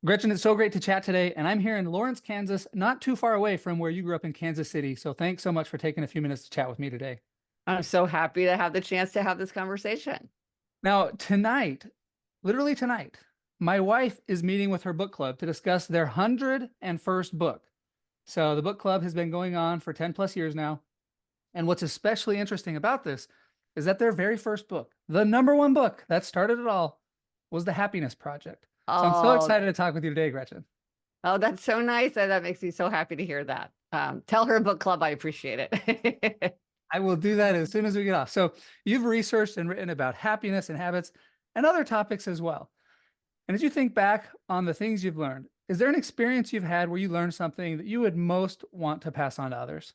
Gretchen, it's so great to chat today. And I'm here in Lawrence, Kansas, not too far away from where you grew up in Kansas City. So thanks so much for taking a few minutes to chat with me today. I'm so happy to have the chance to have this conversation. Now, tonight, literally tonight, my wife is meeting with her book club to discuss their 101st book. So the book club has been going on for 10 plus years now. And what's especially interesting about this is that their very first book, the number one book that started it all, was The Happiness Project. So I'm so Oh, excited to talk with you today, Gretchen. oh, that's so nice. That makes me so happy to hear that. Tell her book club I appreciate it. I will do that as soon as we get off. So you've researched and written about happiness and habits and other topics as well. And as you think back on the things you've learned, is there an experience you've had where you learned something that you would most want to pass on to others?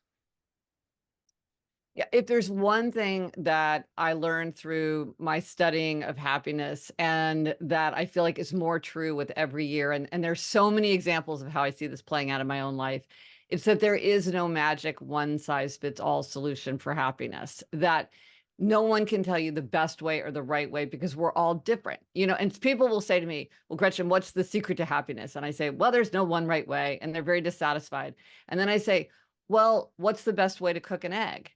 Yeah, if there's one thing that I learned through my studying of happiness and that I feel like is more true with every year, and there's so many examples of how I see this playing out in my own life, it's that there is no magic one size fits all solution for happiness, that no one can tell you the best way or the right way because we're all different. And people will say to me, well, Gretchen, what's the secret to happiness? And I say, well, there's no one right way. And they're very dissatisfied. And then I say, well, what's the best way to cook an egg?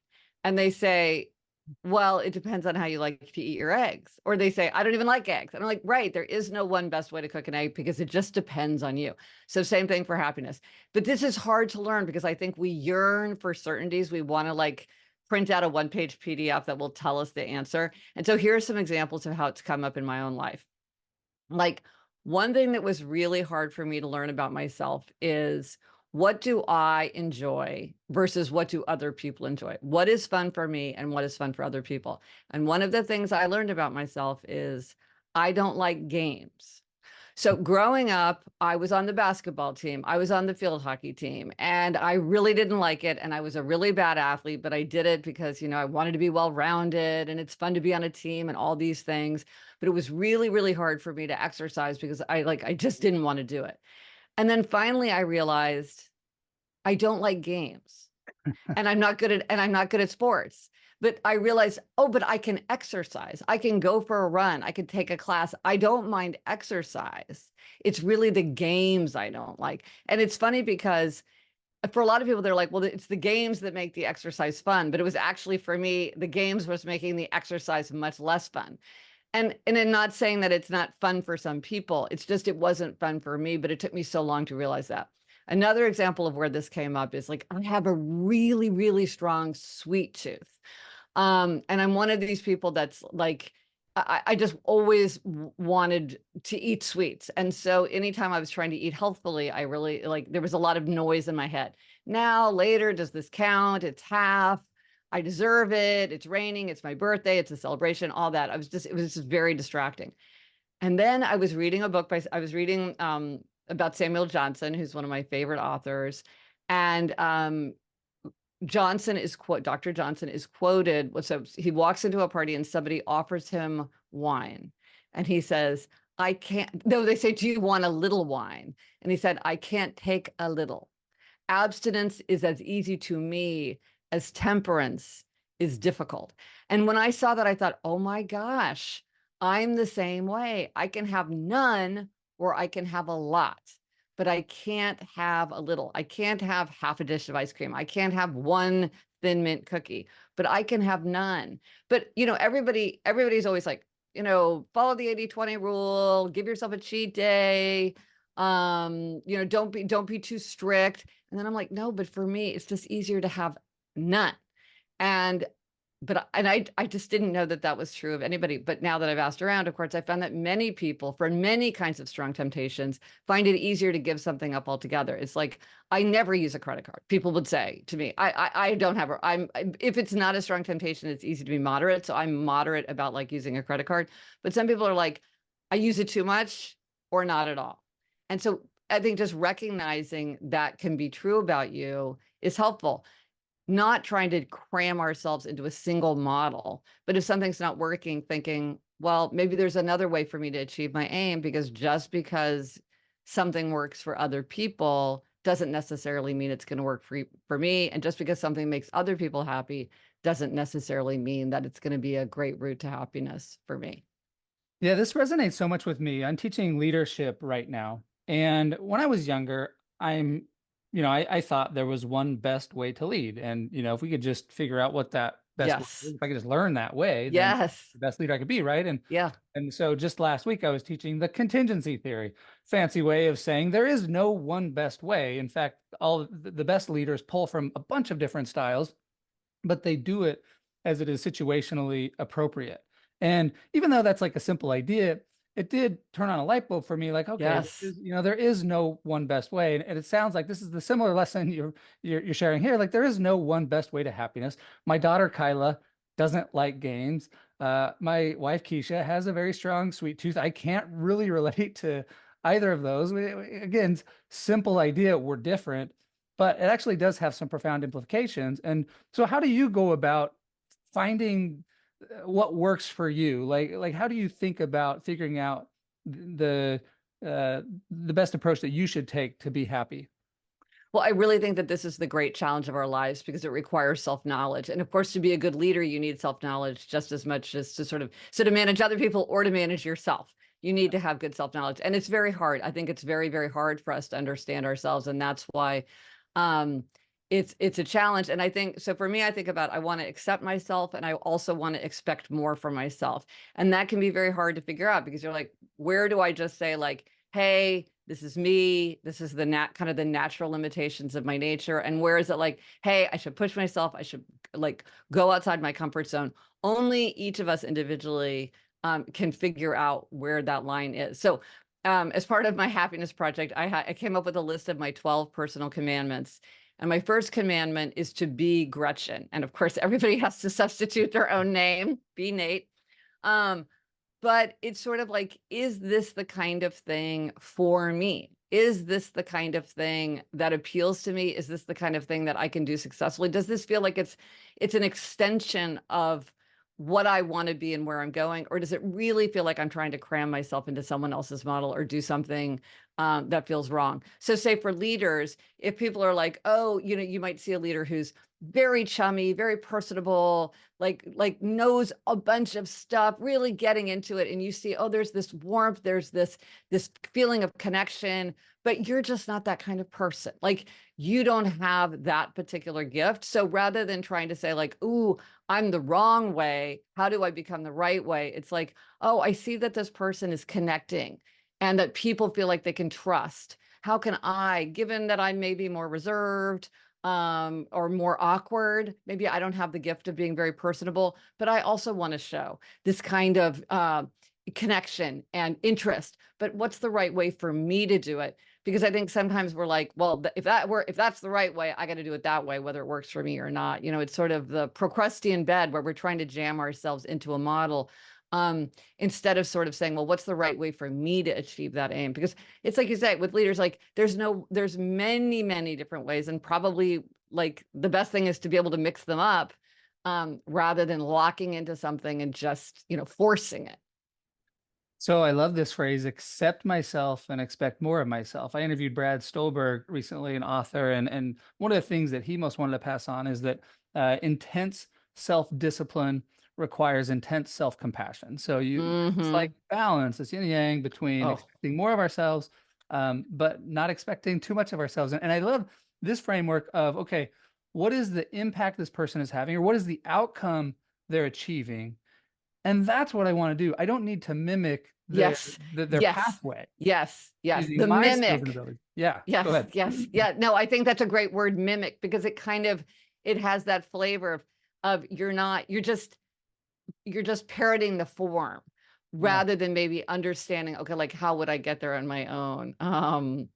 And they say, well, it depends on how you like to eat your eggs. Or they say, I don't even like eggs. And I'm like, right, there is no one best way to cook an egg because it just depends on you. So same thing for happiness. But this is hard to learn because I think we yearn for certainties. We want to print out a one-page PDF that will tell us the answer. And so here are some examples of how it's come up in my own life. Like, one thing that was really hard for me to learn about myself is, what do I enjoy versus what do other people enjoy? What is fun for me and what is fun for other people? And one of the things I learned about myself is I don't like games. So growing up, I was on the basketball team, I was on the field hockey team, and I really didn't like it. And I was a really bad athlete, but I did it because, I wanted to be well-rounded and it's fun to be on a team and all these things. But it was really, really hard for me to exercise because I just didn't want to do it. And then finally I realized I don't like games and I'm not good at sports. But I realized, oh, but I can exercise. I can go for a run. I can take a class. I don't mind exercise. It's really the games I don't like. And it's funny because for a lot of people, they're like, well, it's the games that make the exercise fun. But it was actually, for me, the games was making the exercise much less fun. And I'm not saying that it's not fun for some people. It's just it wasn't fun for me, but it took me so long to realize that. Another example of where this came up is, like, I have a really, really strong sweet tooth. And I'm one of these people that's like, I just always wanted to eat sweets. And so anytime I was trying to eat healthfully, I really, there was a lot of noise in my head. Now, later, does this count? It's half. I deserve it. It's raining. It's my birthday. It's a celebration, all that. It was just very distracting. And then I was reading a book I was reading about Samuel Johnson, who's one of my favorite authors. And Dr. Johnson is quoted. So he walks into a party and somebody offers him wine. And he says, I can't, no, they say, do you want a little wine? And he said, I can't take a little. Abstinence is as easy to me as temperance is difficult. And when I saw that, I thought, oh my gosh, I'm the same way. I can have none or I can have a lot, but I can't have a little. I can't have half a dish of ice cream. I can't have one Thin Mint cookie, but I can have none. But, everybody's always like, follow the 80-20 rule, give yourself a cheat day. Don't be too strict. And then I'm like, no, but for me, it's just easier to have none. And I just didn't know that that was true of anybody. But now that I've asked around, of course, I found that many people, for many kinds of strong temptations, find it easier to give something up altogether. It's like, I never use a credit card. People would say to me, I don't have if it's not a strong temptation, it's easy to be moderate. So I'm moderate about using a credit card. But some people are like, I use it too much or not at all. And so I think just recognizing that can be true about you is helpful. Not trying to cram ourselves into a single model, but if something's not working, thinking, well, maybe there's another way for me to achieve my aim, because just because something works for other people doesn't necessarily mean it's going to work for me. And just because something makes other people happy doesn't necessarily mean that it's going to be a great route to happiness for me. Yeah, this resonates so much with me. I'm teaching leadership right now. And when I was younger, I thought there was one best way to lead. And, if we could just figure out what that best way is, Yes. if I could just learn that way, then Yes. the best leader I could be, right? Yeah. And so just last week I was teaching the contingency theory, fancy way of saying there is no one best way. In fact, all the best leaders pull from a bunch of different styles, but they do it as it is situationally appropriate. And even though that's like a simple idea, it did turn on a light bulb for me, like, okay, Yes. there is no one best way. And it sounds like this is the similar lesson you're sharing here. Like there is no one best way to happiness. My daughter Kyla doesn't like games. My wife Keisha has a very strong sweet tooth. I can't really relate to either of those. Again, simple idea, we're different, but it actually does have some profound implications. And so how do you go about finding what works for you? Like how do you think about figuring out the best approach that you should take to be happy? Well, I really think that this is the great challenge of our lives because it requires self-knowledge. And of course, to be a good leader, you need self-knowledge just as much as to manage other people or to manage yourself. You need to have good self-knowledge. And it's very hard. I think it's very, very hard for us to understand ourselves. And that's why um, it's a challenge. And I think so for me, I think about I want to accept myself and I also want to expect more from myself. And that can be very hard to figure out because you're like, where do I just say like, hey, this is me. This is the kind of the natural limitations of my nature. And where is it like, hey, I should push myself. I should like go outside my comfort zone. Only each of us individually can figure out where that line is. So as part of my happiness project, I came up with a list of my 12 personal commandments. And my first commandment is to be Gretchen. And of course, everybody has to substitute their own name, be Nate. Um, but it's sort of like, is this the kind of thing for me? Is this the kind of thing that appeals to me? Is this the kind of thing that I can do successfully? Does this feel like it's an extension of what I want to be and where I'm going? Or does it really feel like I'm trying to cram myself into someone else's model or do something that feels wrong? So say for leaders, if people are like, oh, you might see a leader who's very chummy, very personable, like knows a bunch of stuff, really getting into it. And you see, oh, there's this warmth, there's this feeling of connection, but you're just not that kind of person. Like you don't have that particular gift. So rather than trying to say like, ooh, I'm the wrong way, how do I become the right way? It's like, oh, I see that this person is connecting and that people feel like they can trust. How can I, given that I may be more reserved, or more awkward. Maybe I don't have the gift of being very personable, but I also want to show this kind of connection and interest. But what's the right way for me to do it? Because I think sometimes we're like, well, if that's the right way, I got to do it that way, whether it works for me or not. It's sort of the Procrustean bed where we're trying to jam ourselves into a model. Instead of sort of saying, well, what's the right way for me to achieve that aim? Because it's like you say with leaders, like there's many, many different ways. And probably like the best thing is to be able to mix them up rather than locking into something and just, forcing it. So I love this phrase, accept myself and expect more of myself. I interviewed Brad Stolberg recently, an author, and one of the things that he most wanted to pass on is that intense self-discipline requires intense self-compassion. So it's like Mm-hmm. balance, it's yin and yang between Oh, expecting more of ourselves, but not expecting too much of ourselves. And I love this framework of, okay, what is the impact this person is having, or what is the outcome they're achieving? And that's what I want to do. I don't need to mimic yes, their yes, pathway yes, yes. using The my skills and mimic. abilities. Yeah, go Yes, ahead. yes, yeah. No, I think that's a great word, mimic, because it has that flavor of you're just parroting the form Yeah. rather than maybe understanding, okay, like how would I get there on my own? Well,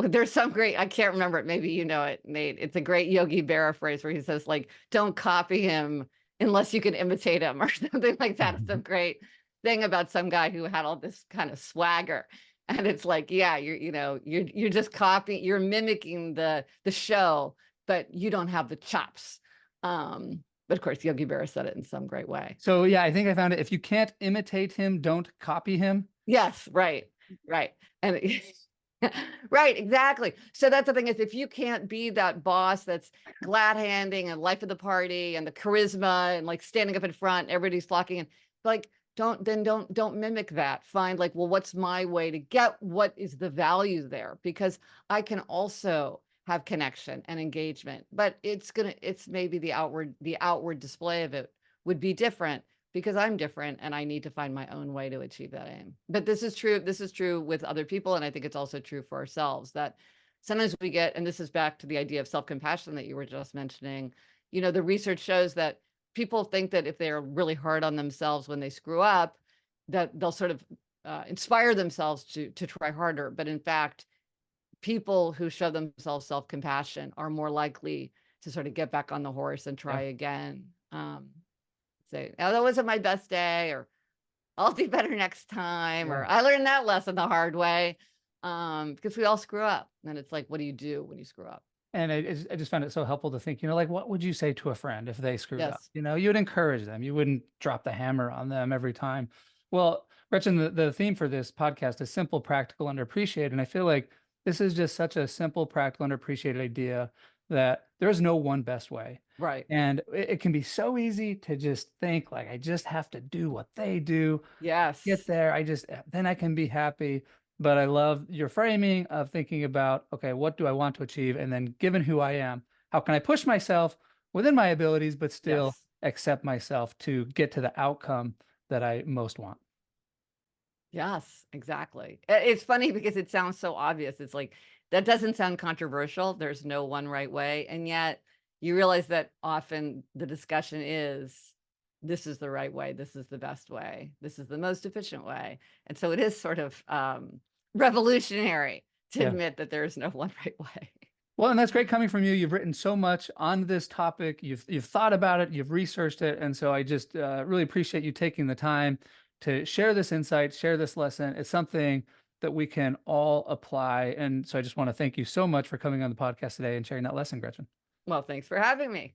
there's some great, I can't remember it. Maybe you know it, Nate. It's a great Yogi Berra phrase where he says, like, don't copy him unless you can imitate him or something like that. It's a great thing about some guy who had all this kind of swagger. And it's like, yeah, you're just copying, you're mimicking the show, but you don't have the chops. But of course, Yogi Berra said it in some great way. So yeah, I think I found it. If you can't imitate him, don't copy him. Yes, right, right. And right, exactly. So that's the thing is if you can't be that boss that's glad handing and life of the party and the charisma and like standing up in front, everybody's flocking and like don't mimic that. Find like, well, what's my way to get what is the value there? Because I can also have connection and engagement, but it's maybe the outward display of it would be different because I'm different and I need to find my own way to achieve that aim. But this is true with other people, and I think it's also true for ourselves that sometimes we get, and this is back to the idea of self-compassion that you were just mentioning. The research shows that people think that if they're really hard on themselves when they screw up, that they'll sort of inspire themselves to try harder. But in fact, people who show themselves self-compassion are more likely to sort of get back on the horse and Yeah. try again. Say, oh, that wasn't my best day, or I'll do better next time, Yeah. or I learned that lesson the hard way. Because we all screw up. And it's like, what do you do when you screw up? And I just found it so helpful to think, like, what would you say to a friend if they screwed up? Yes. You would encourage them. You wouldn't drop the hammer on them every time. Well, Gretchen, the theme for this podcast is simple, practical, underappreciated. And I feel like this is just such a simple, practical, underappreciated idea that there is no one best way. Right. And it can be so easy to just think like, I just have to do what they do, get Yes. there. Then I can be happy. But I love your framing of thinking about, okay, what do I want to achieve? And then given who I am, how can I push myself within my abilities, but still Yes. accept myself to get to the outcome that I most want? Yes, exactly. It's funny because it sounds so obvious. It's like, that doesn't sound controversial. There's no one right way. And yet you realize that often the discussion is, this is the right way. This is the best way. This is the most efficient way. And so it is sort of revolutionary to Yeah. admit that there is no one right way. Well, and that's great coming from you. You've written so much on this topic. You've thought about it. You've researched it, and so I just really appreciate you taking the time to share this insight, share this lesson. It's something that we can all apply, and so I just want to thank you so much for coming on the podcast today and sharing that lesson, Gretchen. Well, thanks for having me.